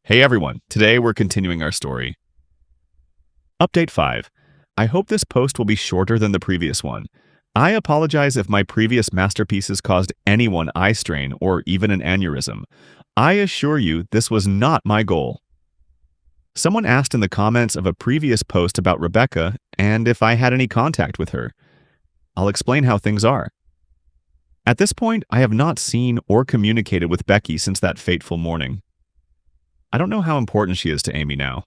Hey everyone, today we're continuing our story. Update 5. I hope this post will be shorter than the previous one. I apologize if my previous masterpieces caused anyone eye strain or even an aneurysm. I assure you this was not my goal. Someone asked in the comments of a previous post about Rebecca and if I had any contact with her. I'll explain how things are. At this point, I have not seen or communicated with Becky since that fateful morning. I don't know how important she is to Amy now.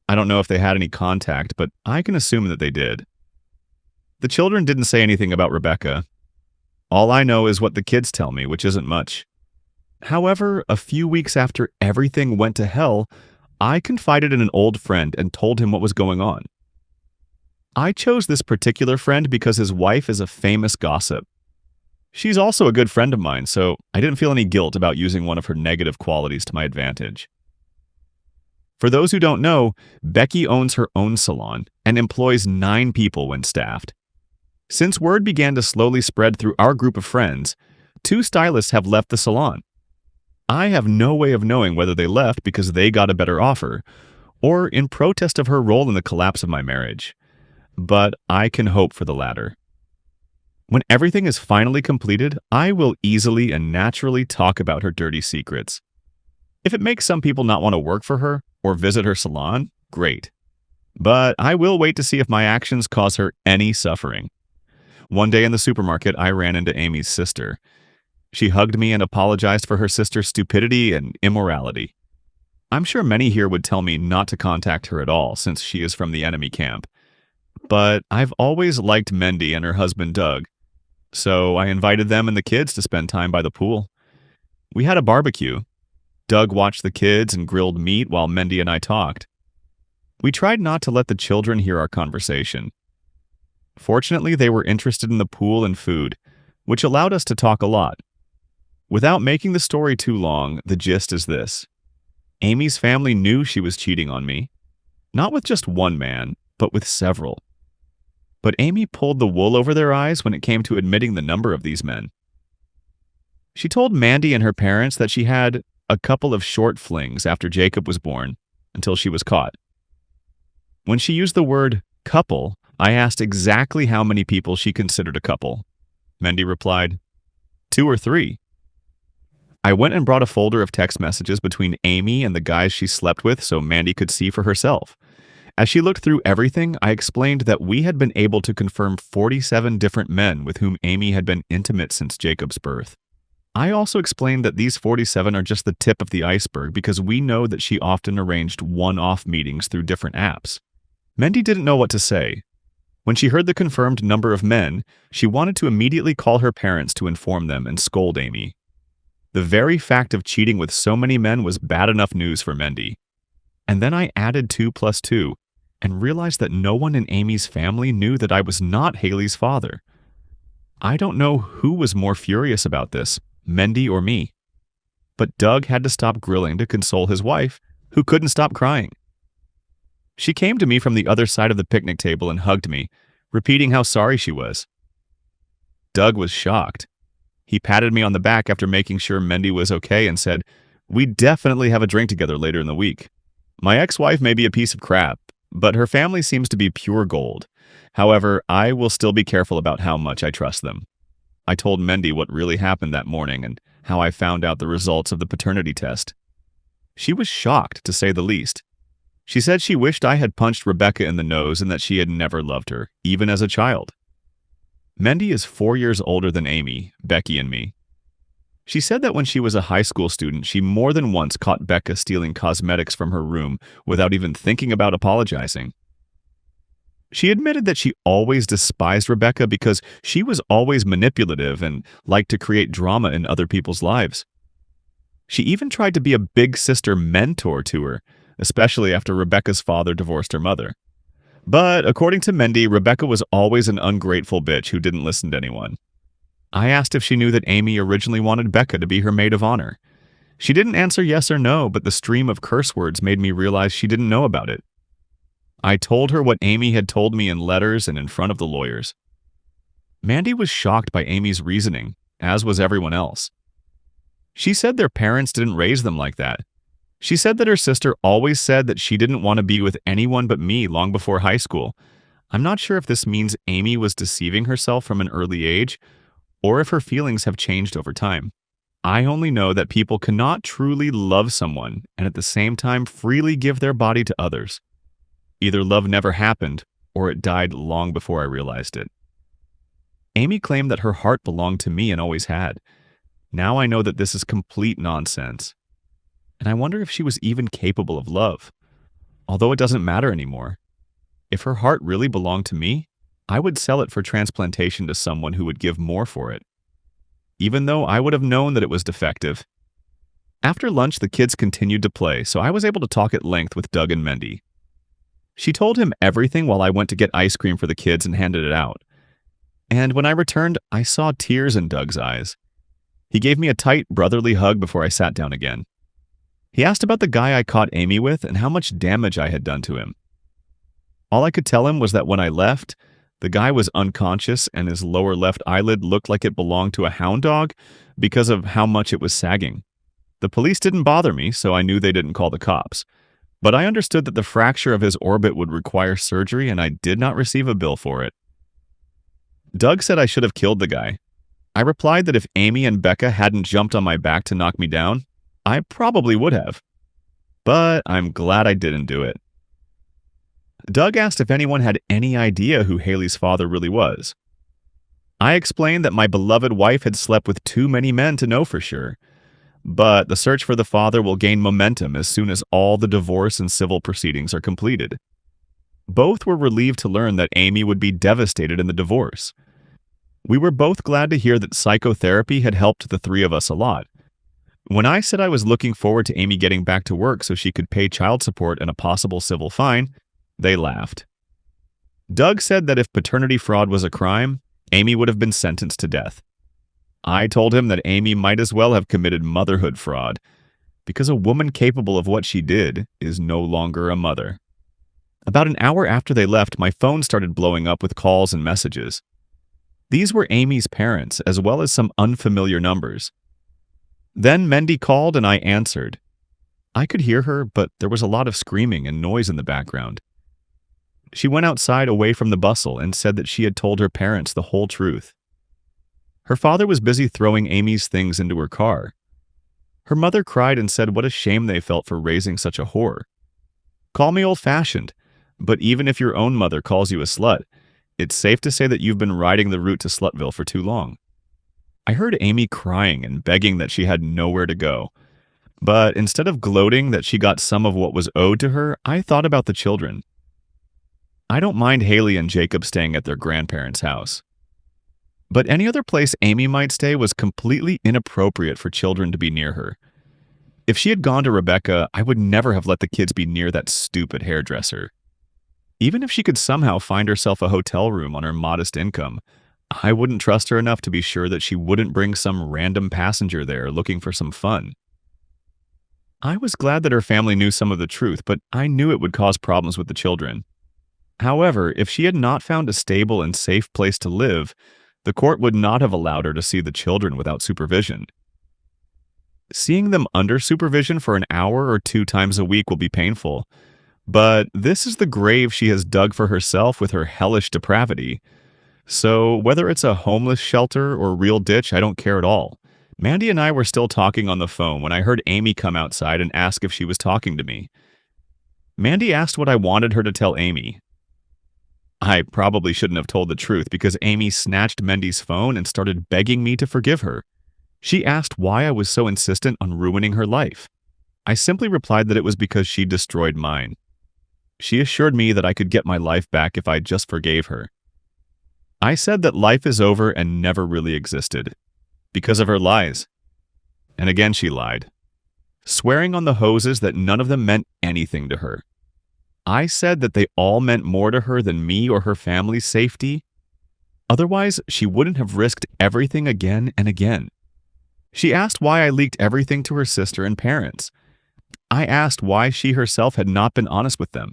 I don't know if they had any contact, but I can assume that they did. The children didn't say anything about Rebecca. All I know is what the kids tell me, which isn't much. However, a few weeks after everything went to hell, I confided in an old friend and told him what was going on. I chose this particular friend because his wife is a famous gossip. She's also a good friend of mine, so I didn't feel any guilt about using one of her negative qualities to my advantage. For those who don't know, Becky owns her own salon and employs 9 people when staffed. Since word began to slowly spread through our group of friends, 2 stylists have left the salon. I have no way of knowing whether they left because they got a better offer, or in protest of her role in the collapse of my marriage. But I can hope for the latter. When everything is finally completed, I will easily and naturally talk about her dirty secrets. If it makes some people not want to work for her or visit her salon, great. But I will wait to see if my actions cause her any suffering. One day in the supermarket, I ran into Amy's sister. She hugged me and apologized for her sister's stupidity and immorality. I'm sure many here would tell me not to contact her at all since she is from the enemy camp. But I've always liked Mendy and her husband Doug, so I invited them and the kids to spend time by the pool. We had a barbecue. Doug watched the kids and grilled meat while Mendy and I talked. We tried not to let the children hear our conversation. Fortunately, they were interested in the pool and food, which allowed us to talk a lot. Without making the story too long, the gist is this. Amy's family knew she was cheating on me. Not with just one man, but with several. But Amy pulled the wool over their eyes when it came to admitting the number of these men. She told Mandy and her parents that she had a couple of short flings after Jacob was born, until she was caught. When she used the word couple, I asked exactly how many people she considered a couple. Mendy replied, 2 or 3. I went and brought a folder of text messages between Amy and the guys she slept with so Mandy could see for herself. As she looked through everything, I explained that we had been able to confirm 47 different men with whom Amy had been intimate since Jacob's birth. I also explained that these 47 are just the tip of the iceberg because we know that she often arranged one-off meetings through different apps. Mendy didn't know what to say. When she heard the confirmed number of men, she wanted to immediately call her parents to inform them and scold Amy. The very fact of cheating with so many men was bad enough news for Mendy. And then I added 2 plus 2 and realized that no one in Amy's family knew that I was not Haley's father. I don't know who was more furious about this, Mendy or me. But Doug had to stop grilling to console his wife, who couldn't stop crying. She came to me from the other side of the picnic table and hugged me, repeating how sorry she was. Doug was shocked. He patted me on the back after making sure Mendy was okay and said, "We definitely have a drink together later in the week. My ex-wife may be a piece of crap, but her family seems to be pure gold. However, I will still be careful about how much I trust them." I told Mendy what really happened that morning and how I found out the results of the paternity test. She was shocked, to say the least. She said she wished I had punched Rebecca in the nose and that she had never loved her, even as a child. Mendy is 4 years older than Amy, Becky, and me. She said that when she was a high school student, she more than once caught Becca stealing cosmetics from her room without even thinking about apologizing. She admitted that she always despised Rebecca because she was always manipulative and liked to create drama in other people's lives. She even tried to be a big sister mentor to her, especially after Rebecca's father divorced her mother. But according to Mendy, Rebecca was always an ungrateful bitch who didn't listen to anyone. I asked if she knew that Amy originally wanted Becca to be her maid of honor. She didn't answer yes or no, but the stream of curse words made me realize she didn't know about it. I told her what Amy had told me in letters and in front of the lawyers. Mandy was shocked by Amy's reasoning, as was everyone else. She said their parents didn't raise them like that. She said that her sister always said that she didn't want to be with anyone but me long before high school. I'm not sure if this means Amy was deceiving herself from an early age, or if her feelings have changed over time. I only know that people cannot truly love someone and at the same time freely give their body to others. Either love never happened, or it died long before I realized it. Amy claimed that her heart belonged to me and always had. Now I know that this is complete nonsense. And I wonder if she was even capable of love. Although it doesn't matter anymore. If her heart really belonged to me, I would sell it for transplantation to someone who would give more for it. Even though I would have known that it was defective. After lunch, the kids continued to play, so I was able to talk at length with Doug and Mendy. She told him everything while I went to get ice cream for the kids and handed it out. And when I returned, I saw tears in Doug's eyes. He gave me a tight, brotherly hug before I sat down again. He asked about the guy I caught Amy with and how much damage I had done to him. All I could tell him was that when I left, the guy was unconscious and his lower left eyelid looked like it belonged to a hound dog because of how much it was sagging. The police didn't bother me, so I knew they didn't call the cops. But I understood that the fracture of his orbit would require surgery and I did not receive a bill for it. Doug said I should have killed the guy. I replied that if Amy and Becca hadn't jumped on my back to knock me down, I probably would have. But I'm glad I didn't do it. Doug asked if anyone had any idea who Haley's father really was. I explained that my beloved wife had slept with too many men to know for sure, but the search for the father will gain momentum as soon as all the divorce and civil proceedings are completed. Both were relieved to learn that Amy would be devastated in the divorce. We were both glad to hear that psychotherapy had helped the three of us a lot. When I said I was looking forward to Amy getting back to work so she could pay child support and a possible civil fine, they laughed. Doug said that if paternity fraud was a crime, Amy would have been sentenced to death. I told him that Amy might as well have committed motherhood fraud, because a woman capable of what she did is no longer a mother. About an hour after they left, my phone started blowing up with calls and messages. These were Amy's parents, as well as some unfamiliar numbers. Then Mendy called and I answered. I could hear her, but there was a lot of screaming and noise in the background. She went outside away from the bustle and said that she had told her parents the whole truth. Her father was busy throwing Amy's things into her car. Her mother cried and said what a shame they felt for raising such a whore. Call me old-fashioned, but even if your own mother calls you a slut, it's safe to say that you've been riding the route to Slutville for too long. I heard Amy crying and begging that she had nowhere to go. But instead of gloating that she got some of what was owed to her, I thought about the children. I don't mind Haley and Jacob staying at their grandparents' house. But any other place Amy might stay was completely inappropriate for children to be near her. If she had gone to Rebecca, I would never have let the kids be near that stupid hairdresser. Even if she could somehow find herself a hotel room on her modest income, I wouldn't trust her enough to be sure that she wouldn't bring some random passenger there looking for some fun. I was glad that her family knew some of the truth, but I knew it would cause problems with the children. However, if she had not found a stable and safe place to live, the court would not have allowed her to see the children without supervision. Seeing them under supervision for an hour or 2 times a week will be painful, but this is the grave she has dug for herself with her hellish depravity. So whether it's a homeless shelter or real ditch, I don't care at all. Mandy and I were still talking on the phone when I heard Amy come outside and ask if she was talking to me. Mandy asked what I wanted her to tell Amy. I probably shouldn't have told the truth because Amy snatched Mendy's phone and started begging me to forgive her. She asked why I was so insistent on ruining her life. I simply replied that it was because she destroyed mine. She assured me that I could get my life back if I just forgave her. I said that life is over and never really existed, because of her lies. And again she lied, swearing on the hoses that none of them meant anything to her. I said that they all meant more to her than me or her family's safety. Otherwise, she wouldn't have risked everything again and again. She asked why I leaked everything to her sister and parents. I asked why she herself had not been honest with them,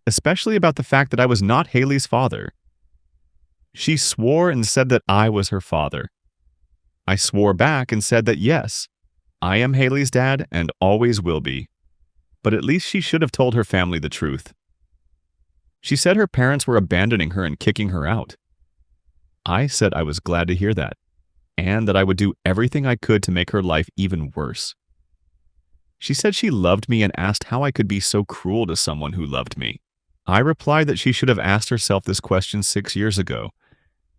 especially about the fact that I was not Haley's father. She swore and said that I was her father. I swore back and said that yes, I am Haley's dad and always will be. but at least she should have told her family the truth. She said her parents were abandoning her and kicking her out. I said I was glad to hear that, and that I would do everything I could to make her life even worse. She said she loved me and asked how I could be so cruel to someone who loved me. I replied that she should have asked herself this question 6 years ago,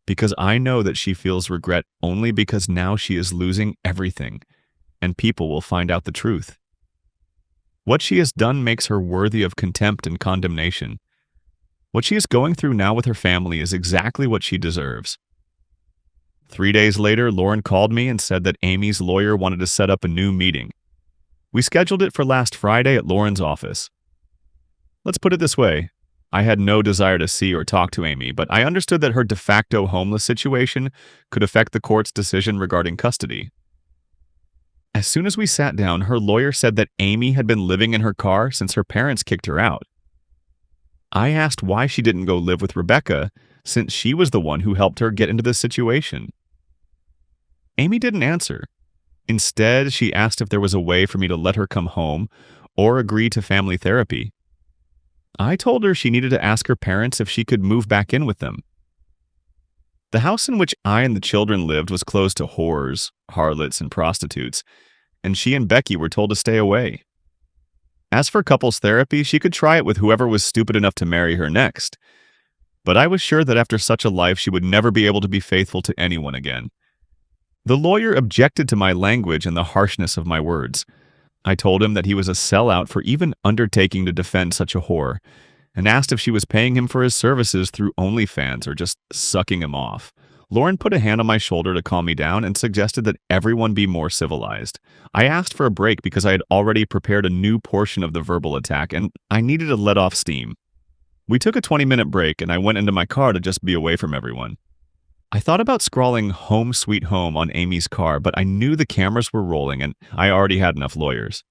because I know that she feels regret only because now she is losing everything, and people will find out the truth. What she has done makes her worthy of contempt and condemnation. What she is going through now with her family is exactly what she deserves. 3 days later, Lauren called me and said that Amy's lawyer wanted to set up a new meeting. We scheduled it for last Friday at Lauren's office. Let's put it this way. I had no desire to see or talk to Amy, but I understood that her de facto homeless situation could affect the court's decision regarding custody. As soon as we sat down, her lawyer said that Amy had been living in her car since her parents kicked her out. I asked why she didn't go live with Rebecca, since she was the one who helped her get into this situation. Amy didn't answer. Instead, she asked if there was a way for me to let her come home or agree to family therapy. I told her she needed to ask her parents if she could move back in with them. The house in which I and the children lived was closed to whores, harlots, and prostitutes, and she and Becky were told to stay away. As for couples therapy, she could try it with whoever was stupid enough to marry her next. But I was sure that after such a life, she would never be able to be faithful to anyone again. The lawyer objected to my language and the harshness of my words. I told him that he was a sellout for even undertaking to defend such a whore, and asked if she was paying him for his services through OnlyFans or just sucking him off. Lauren put a hand on my shoulder to calm me down and suggested that everyone be more civilized. I asked for a break because I had already prepared a new portion of the verbal attack, and I needed to let off steam. We took a 20-minute break, and I went into my car to just be away from everyone. I thought about scrawling "Home Sweet Home" on Amy's car, but I knew the cameras were rolling and I already had enough lawyers.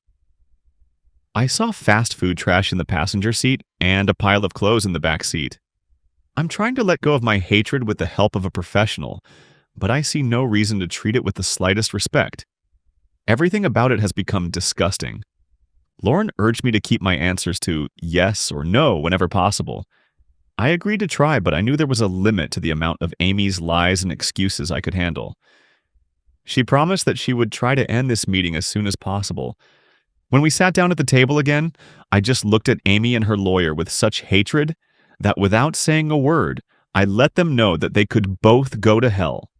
I saw fast food trash in the passenger seat and a pile of clothes in the back seat. I'm trying to let go of my hatred with the help of a professional, but I see no reason to treat it with the slightest respect. Everything about it has become disgusting. Lauren urged me to keep my answers to yes or no whenever possible. I agreed to try, but I knew there was a limit to the amount of Amy's lies and excuses I could handle. She promised that she would try to end this meeting as soon as possible. When we sat down at the table again, I just looked at Amy and her lawyer with such hatred that without saying a word, I let them know that they could both go to hell.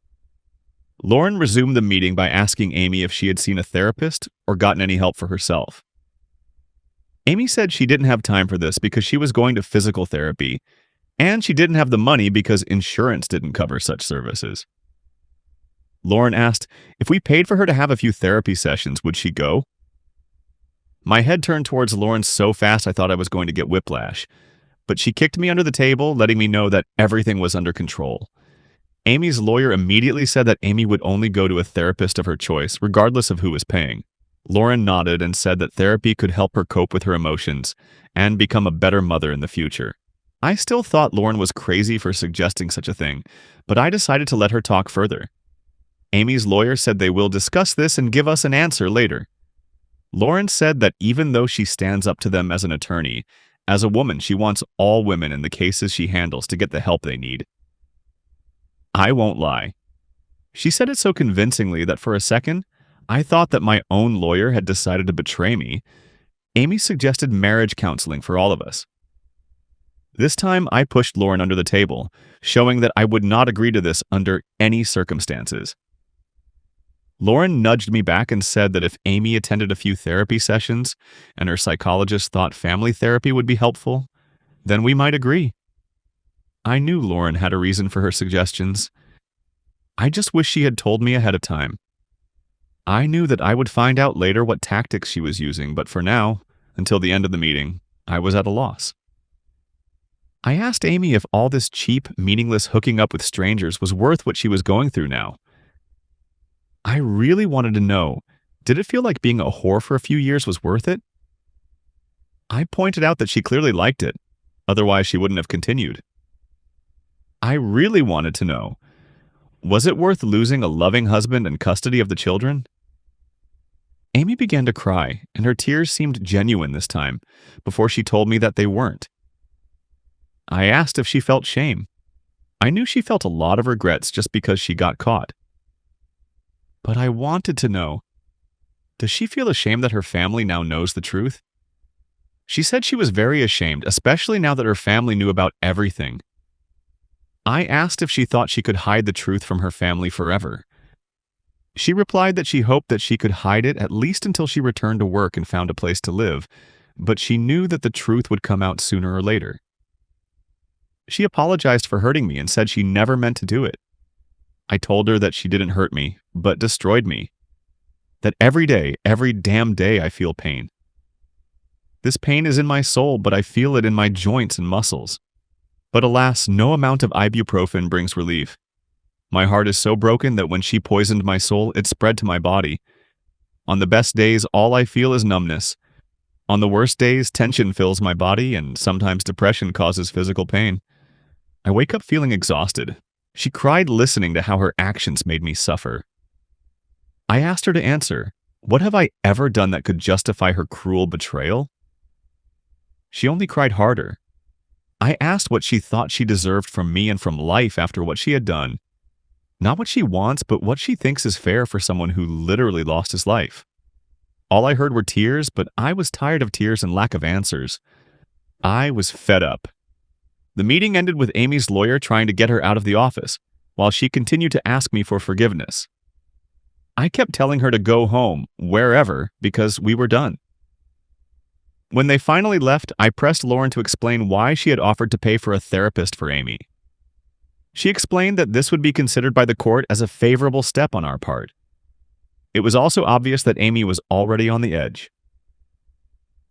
Lauren resumed the meeting by asking Amy if she had seen a therapist or gotten any help for herself. Amy said she didn't have time for this because she was going to physical therapy, and she didn't have the money because insurance didn't cover such services. Lauren asked if we paid for her to have a few therapy sessions, would she go? My head turned towards Lauren so fast I thought I was going to get whiplash, but she kicked me under the table, letting me know that everything was under control. Amy's lawyer immediately said that Amy would only go to a therapist of her choice, regardless of who was paying. Lauren nodded and said that therapy could help her cope with her emotions and become a better mother in the future. I still thought Lauren was crazy for suggesting such a thing, but I decided to let her talk further. Amy's lawyer said they will discuss this and give us an answer later. Lauren said that even though she stands up to them as an attorney, as a woman, she wants all women in the cases she handles to get the help they need. I won't lie. She said it so convincingly that for a second, I thought that my own lawyer had decided to betray me. Amy suggested marriage counseling for all of us. This time, I pushed Lauren under the table, showing that I would not agree to this under any circumstances. Lauren nudged me back and said that if Amy attended a few therapy sessions and her psychologist thought family therapy would be helpful, then we might agree. I knew Lauren had a reason for her suggestions. I just wish she had told me ahead of time. I knew that I would find out later what tactics she was using, but for now, until the end of the meeting, I was at a loss. I asked Amy if all this cheap, meaningless hooking up with strangers was worth what she was going through now. I really wanted to know, did it feel like being a whore for a few years was worth it? I pointed out that she clearly liked it, otherwise she wouldn't have continued. I really wanted to know, was it worth losing a loving husband and custody of the children? Amy began to cry, and her tears seemed genuine this time, before she told me that they weren't. I asked if she felt shame. I knew she felt a lot of regrets just because she got caught. But I wanted to know, does she feel ashamed that her family now knows the truth? She said she was very ashamed, especially now that her family knew about everything. I asked if she thought she could hide the truth from her family forever. She replied that she hoped that she could hide it at least until she returned to work and found a place to live, but she knew that the truth would come out sooner or later. She apologized for hurting me and said she never meant to do it. I told her that she didn't hurt me, but destroyed me. That every day, every damn day, I feel pain. This pain is in my soul, but I feel it in my joints and muscles. But alas, no amount of ibuprofen brings relief. My heart is so broken that when she poisoned my soul, it spread to my body. On the best days, all I feel is numbness. On the worst days, tension fills my body, and sometimes depression causes physical pain. I wake up feeling exhausted. She cried listening to how her actions made me suffer. I asked her to answer, what have I ever done that could justify her cruel betrayal? She only cried harder. I asked what she thought she deserved from me and from life after what she had done. Not what she wants, but what she thinks is fair for someone who literally lost his life. All I heard were tears, but I was tired of tears and lack of answers. I was fed up. The meeting ended with Amy's lawyer trying to get her out of the office, while she continued to ask me for forgiveness. I kept telling her to go home, wherever, because we were done. When they finally left, I pressed Lauren to explain why she had offered to pay for a therapist for Amy. She explained that this would be considered by the court as a favorable step on our part. It was also obvious that Amy was already on the edge.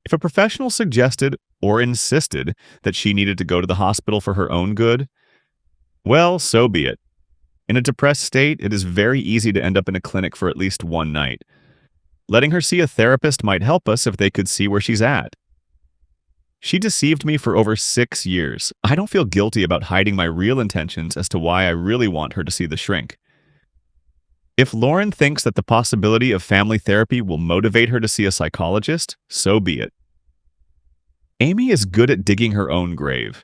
If a professional suggested or insisted that she needed to go to the hospital for her own good, well, so be it. In a depressed state, it is very easy to end up in a clinic for at least one night. Letting her see a therapist might help us if they could see where she's at. She deceived me for over 6 years. I don't feel guilty about hiding my real intentions as to why I really want her to see the shrink. If Lauren thinks that the possibility of family therapy will motivate her to see a psychologist, so be it. Amy is good at digging her own grave.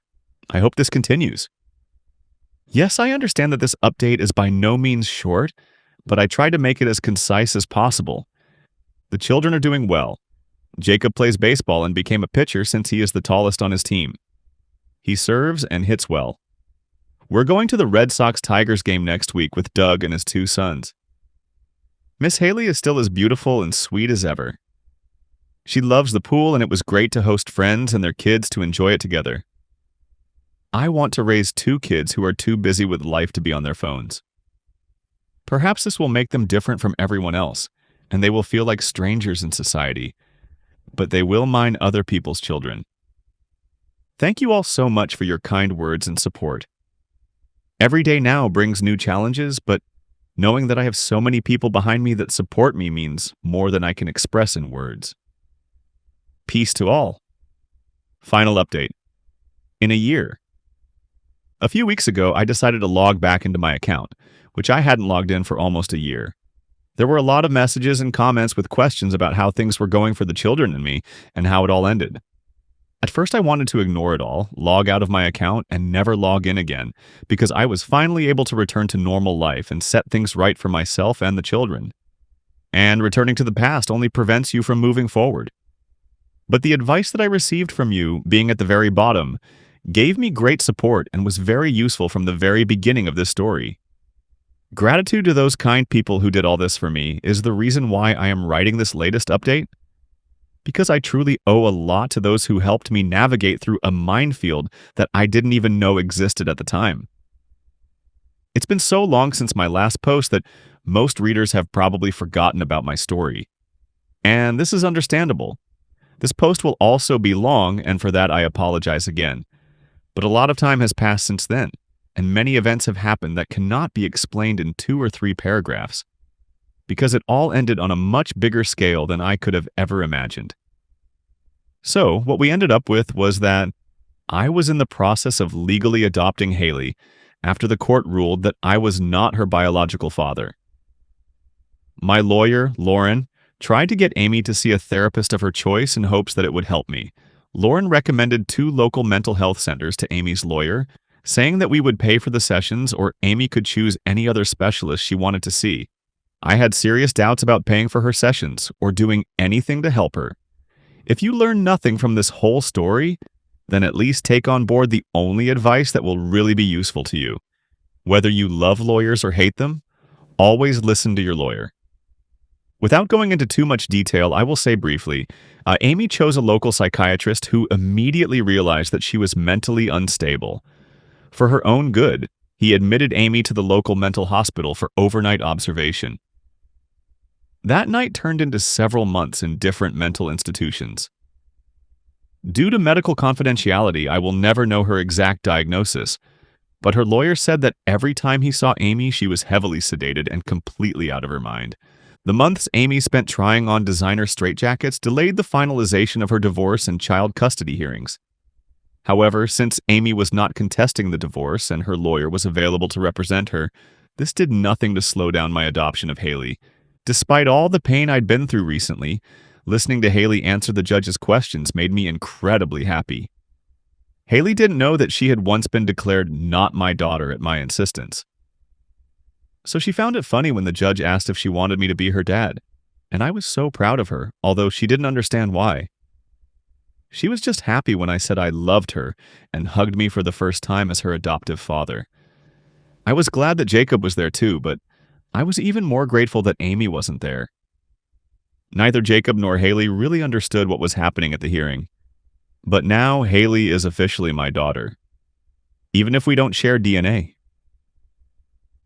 I hope this continues. Yes, I understand that this update is by no means short, but I tried to make it as concise as possible. The children are doing well. Jacob plays baseball and became a pitcher since he is the tallest on his team. He serves and hits well. We're going to the Red Sox-Tigers game next week with Doug and his 2 sons. Miss Haley is still as beautiful and sweet as ever. She loves the pool, and it was great to host friends and their kids to enjoy it together. I want to raise 2 kids who are too busy with life to be on their phones. Perhaps this will make them different from everyone else, and they will feel like strangers in society, but they will mind other people's children. Thank you all so much for your kind words and support. Every day now brings new challenges, but knowing that I have so many people behind me that support me means more than I can express in words. Peace to all. Final update. In a year. A few weeks ago, I decided to log back into my account, which I hadn't logged in for almost a year. There were a lot of messages and comments with questions about how things were going for the children and me, and how it all ended. At first I wanted to ignore it all, log out of my account, and never log in again, because I was finally able to return to normal life and set things right for myself and the children. And returning to the past only prevents you from moving forward. But the advice that I received from you, being at the very bottom, gave me great support and was very useful from the very beginning of this story. Gratitude to those kind people who did all this for me is the reason why I am writing this latest update. Because I truly owe a lot to those who helped me navigate through a minefield that I didn't even know existed at the time. It's been so long since my last post that most readers have probably forgotten about my story. And this is understandable. This post will also be long, and for that I apologize again. But a lot of time has passed since then, and many events have happened that cannot be explained in 2 or 3 paragraphs, because it all ended on a much bigger scale than I could have ever imagined. So, what we ended up with was that I was in the process of legally adopting Haley after the court ruled that I was not her biological father. My lawyer, Lauren, Tried to get Amy to see a therapist of her choice in hopes that it would help me. Lauren recommended 2 local mental health centers to Amy's lawyer, saying that we would pay for the sessions or Amy could choose any other specialist she wanted to see. I had serious doubts about paying for her sessions or doing anything to help her. If you learn nothing from this whole story, then at least take on board the only advice that will really be useful to you. Whether you love lawyers or hate them, always listen to your lawyer. Without going into too much detail, I will say briefly, Amy chose a local psychiatrist who immediately realized that she was mentally unstable. For her own good, he admitted Amy to the local mental hospital for overnight observation. That night turned into several months in different mental institutions. Due to medical confidentiality, I will never know her exact diagnosis, but her lawyer said that every time he saw Amy, she was heavily sedated and completely out of her mind. The months Amy spent trying on designer straitjackets delayed the finalization of her divorce and child custody hearings. However, since Amy was not contesting the divorce and her lawyer was available to represent her, this did nothing to slow down my adoption of Haley. Despite all the pain I'd been through recently, listening to Haley answer the judge's questions made me incredibly happy. Haley didn't know that she had once been declared not my daughter at my insistence. So she found it funny when the judge asked if she wanted me to be her dad, and I was so proud of her, although she didn't understand why. She was just happy when I said I loved her and hugged me for the first time as her adoptive father. I was glad that Jacob was there too, but I was even more grateful that Amy wasn't there. Neither Jacob nor Haley really understood what was happening at the hearing. But now Haley is officially my daughter, even if we don't share DNA.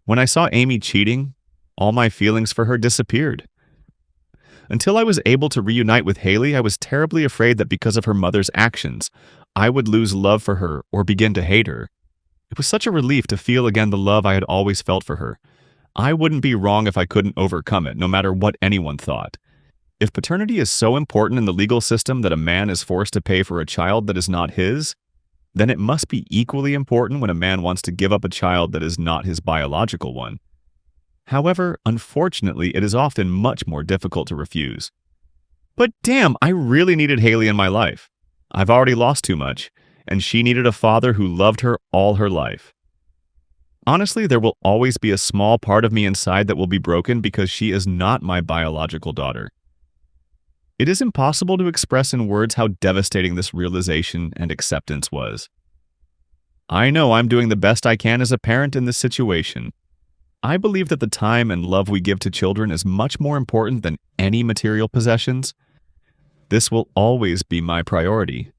When I saw Amy cheating, all my feelings for her disappeared. Until I was able to reunite with Haley, I was terribly afraid that because of her mother's actions, I would lose love for her or begin to hate her. It was such a relief to feel again the love I had always felt for her. I wouldn't be wrong if I couldn't overcome it, no matter what anyone thought. If paternity is so important in the legal system that a man is forced to pay for a child that is not his, then it must be equally important when a man wants to give up a child that is not his biological one. However, unfortunately, it is often much more difficult to refuse. But damn, I really needed Haley in my life. I've already lost too much, and she needed a father who loved her all her life. Honestly, there will always be a small part of me inside that will be broken because she is not my biological daughter. It is impossible to express in words how devastating this realization and acceptance was. I know I'm doing the best I can as a parent in this situation. I believe that the time and love we give to children is much more important than any material possessions. This will always be my priority.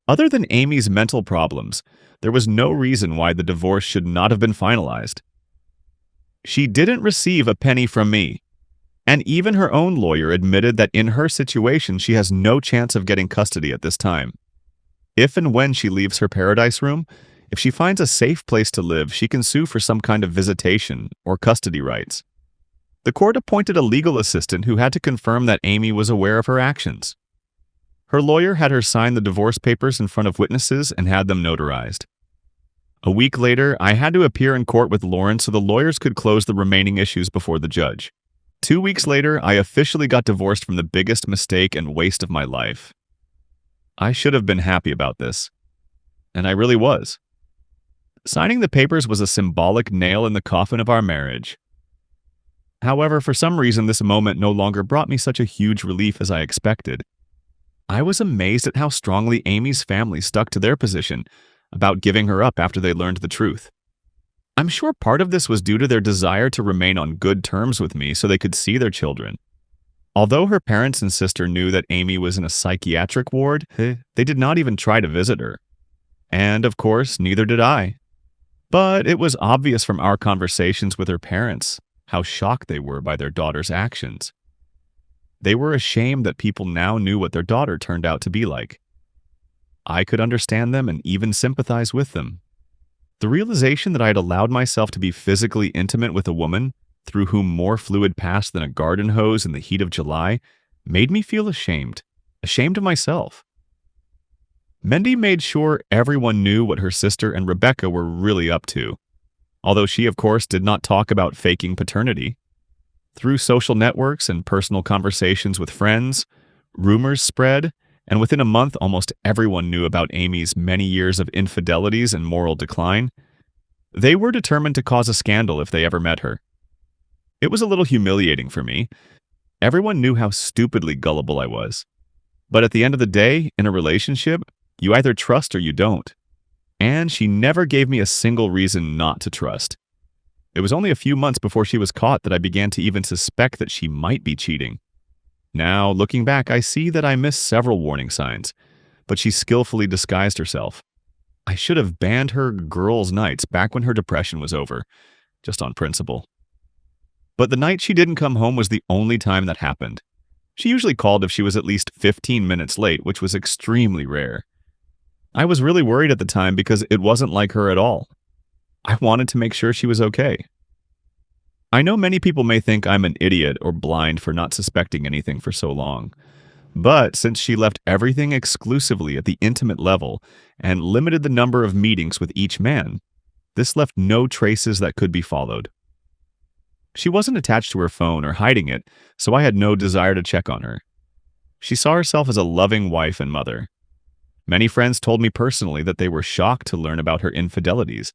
Other than Amy's mental problems, there was no reason why the divorce should not have been finalized. She didn't receive a penny from me, and even her own lawyer admitted that in her situation she has no chance of getting custody at this time. If and when she leaves her paradise room, if she finds a safe place to live, she can sue for some kind of visitation or custody rights. The court appointed a legal assistant who had to confirm that Amy was aware of her actions. Her lawyer had her sign the divorce papers in front of witnesses and had them notarized. A week later, I had to appear in court with Lauren so the lawyers could close the remaining issues before the judge. 2 weeks later, I officially got divorced from the biggest mistake and waste of my life. I should have been happy about this, and I really was. Signing the papers was a symbolic nail in the coffin of our marriage. However, for some reason, this moment no longer brought me such a huge relief as I expected. I was amazed at how strongly Amy's family stuck to their position about giving her up after they learned the truth. I'm sure part of this was due to their desire to remain on good terms with me so they could see their children. Although her parents and sister knew that Amy was in a psychiatric ward, they did not even try to visit her. And, of course, neither did I. But it was obvious from our conversations with her parents how shocked they were by their daughter's actions. They were ashamed that people now knew what their daughter turned out to be like. I could understand them and even sympathize with them. The realization that I had allowed myself to be physically intimate with a woman through whom more fluid passed than a garden hose in the heat of July made me feel ashamed of myself. Mendy made sure everyone knew what her sister and Rebecca were really up to, although she, of course, did not talk about faking paternity. Through social networks and personal conversations with friends, rumors spread, and within a month, almost everyone knew about Amy's many years of infidelities and moral decline. They were determined to cause a scandal if they ever met her. It was a little humiliating for me. Everyone knew how stupidly gullible I was. But at the end of the day, in a relationship, you either trust or you don't. And she never gave me a single reason not to trust. It was only a few months before she was caught that I began to even suspect that she might be cheating. Now, looking back, I see that I missed several warning signs, but she skillfully disguised herself. I should have banned her girls' nights back when her depression was over, just on principle. But the night she didn't come home was the only time that happened. She usually called if she was at least 15 minutes late, which was extremely rare. I was really worried at the time because it wasn't like her at all. I wanted to make sure she was okay. I know many people may think I'm an idiot or blind for not suspecting anything for so long. But since she left everything exclusively at the intimate level and limited the number of meetings with each man, this left no traces that could be followed. She wasn't attached to her phone or hiding it, so I had no desire to check on her. She saw herself as a loving wife and mother. Many friends told me personally that they were shocked to learn about her infidelities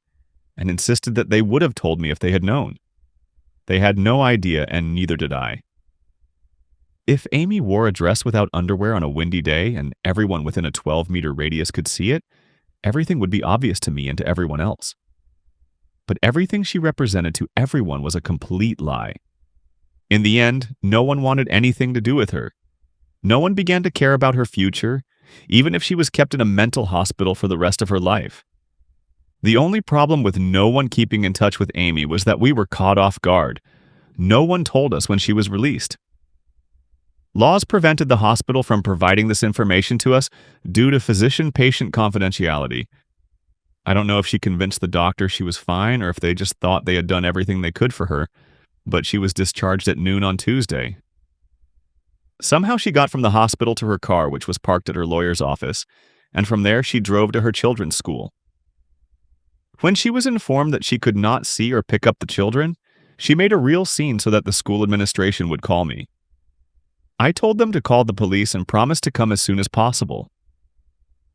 and insisted that they would have told me if they had known. They had no idea, and neither did I. If Amy wore a dress without underwear on a windy day and everyone within a 12-meter radius could see it, everything would be obvious to me and to everyone else. But everything she represented to everyone was a complete lie. In the end, no one wanted anything to do with her. No one began to care about her future, even if she was kept in a mental hospital for the rest of her life. The only problem with no one keeping in touch with Amy was that we were caught off guard. No one told us when she was released. Laws prevented the hospital from providing this information to us due to physician-patient confidentiality. I don't know if she convinced the doctor she was fine or if they just thought they had done everything they could for her, but she was discharged at noon on Tuesday. Somehow she got from the hospital to her car, which was parked at her lawyer's office, and from there she drove to her children's school. When she was informed that she could not see or pick up the children, she made a real scene so that the school administration would call me. I told them to call the police and promised to come as soon as possible.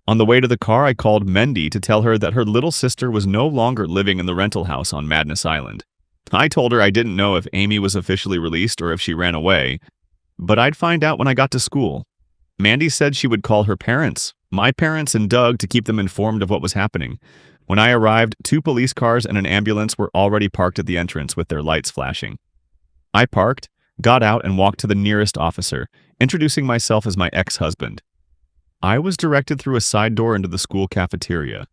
On the way to the car, I called Mendy to tell her that her little sister was no longer living in the rental house on Madness Island. I told her I didn't know if Amy was officially released or if she ran away, but I'd find out when I got to school. Mandy said she would call her parents, my parents and Doug, to keep them informed of what was happening. When I arrived, 2 police cars and an ambulance were already parked at the entrance with their lights flashing. I parked, got out, and walked to the nearest officer, introducing myself as my ex-husband. I was directed through a side door into the school cafeteria.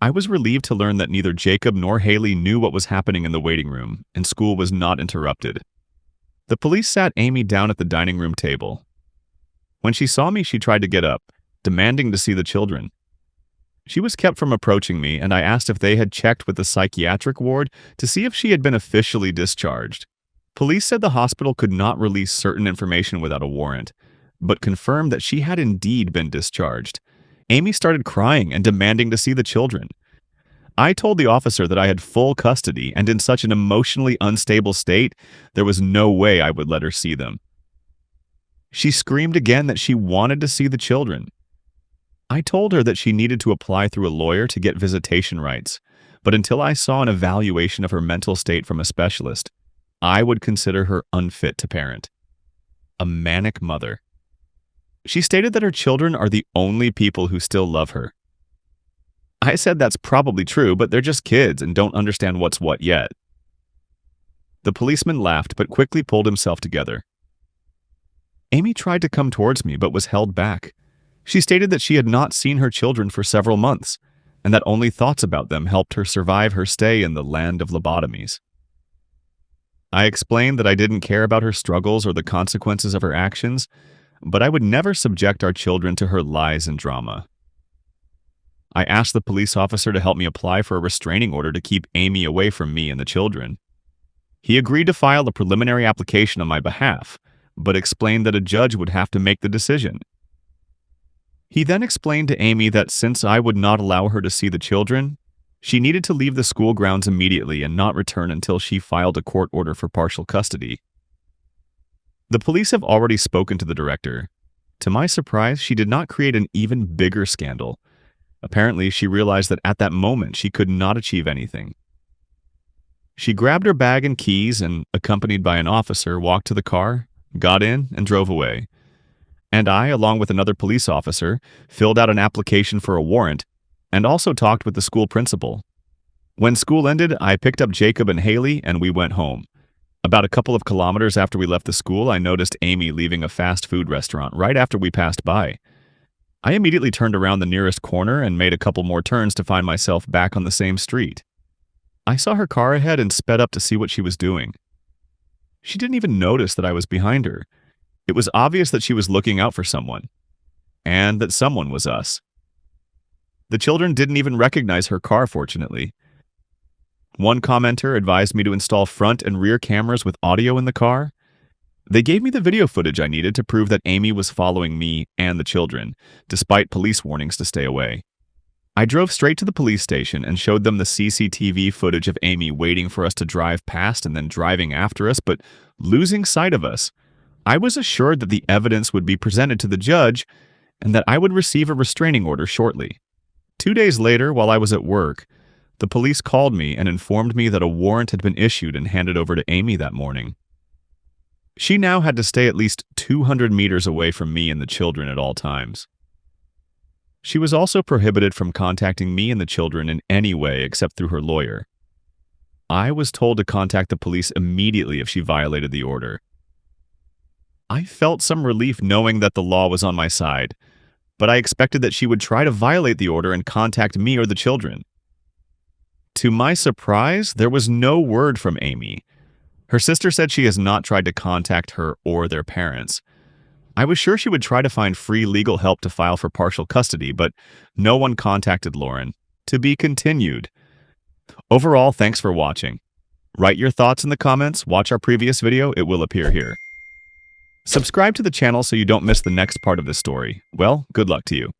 I was relieved to learn that neither Jacob nor Haley knew what was happening in the waiting room, and school was not interrupted. The police sat Amy down at the dining room table. When she saw me, she tried to get up, demanding to see the children. She was kept from approaching me, and I asked if they had checked with the psychiatric ward to see if she had been officially discharged. Police said the hospital could not release certain information without a warrant, but confirmed that she had indeed been discharged. Amy started crying and demanding to see the children. I told the officer that I had full custody, and in such an emotionally unstable state, there was no way I would let her see them. She screamed again that she wanted to see the children. I told her that she needed to apply through a lawyer to get visitation rights, but until I saw an evaluation of her mental state from a specialist, I would consider her unfit to parent. A manic mother. She stated that her children are the only people who still love her. I said that's probably true, but they're just kids and don't understand what's what yet. The policeman laughed but quickly pulled himself together. Amy tried to come towards me but was held back. She stated that she had not seen her children for several months, and that only thoughts about them helped her survive her stay in the land of lobotomies. I explained that I didn't care about her struggles or the consequences of her actions, but I would never subject our children to her lies and drama. I asked the police officer to help me apply for a restraining order to keep Amy away from me and the children. He agreed to file a preliminary application on my behalf, but explained that a judge would have to make the decision. He then explained to Amy that since I would not allow her to see the children, she needed to leave the school grounds immediately and not return until she filed a court order for partial custody. The police have already spoken to the director. To my surprise, she did not create an even bigger scandal. Apparently, she realized that at that moment she could not achieve anything. She grabbed her bag and keys and, accompanied by an officer, walked to the car, got in, and drove away. And I, along with another police officer, filled out an application for a warrant and also talked with the school principal. When school ended, I picked up Jacob and Haley and we went home. About a couple of kilometers after we left the school, I noticed Amy leaving a fast food restaurant right after we passed by. I immediately turned around the nearest corner and made a couple more turns to find myself back on the same street. I saw her car ahead and sped up to see what she was doing. She didn't even notice that I was behind her. It was obvious that she was looking out for someone, and that someone was us. The children didn't even recognize her car, fortunately. One commenter advised me to install front and rear cameras with audio in the car. They gave me the video footage I needed to prove that Amy was following me and the children, despite police warnings to stay away. I drove straight to the police station and showed them the CCTV footage of Amy waiting for us to drive past and then driving after us, but losing sight of us. I was assured that the evidence would be presented to the judge and that I would receive a restraining order shortly. 2 days later, while I was at work, the police called me and informed me that a warrant had been issued and handed over to Amy that morning. She now had to stay at least 200 meters away from me and the children at all times. She was also prohibited from contacting me and the children in any way except through her lawyer. I was told to contact the police immediately if she violated the order. I felt some relief knowing that the law was on my side, but I expected that she would try to violate the order and contact me or the children. To my surprise, there was no word from Amy. Her sister said she has not tried to contact her or their parents. I was sure she would try to find free legal help to file for partial custody, but no one contacted Lauren. To be continued. Overall, thanks for watching. Write your thoughts in the comments, watch our previous video, it will appear here. Subscribe to the channel so you don't miss the next part of this story. Well, good luck to you.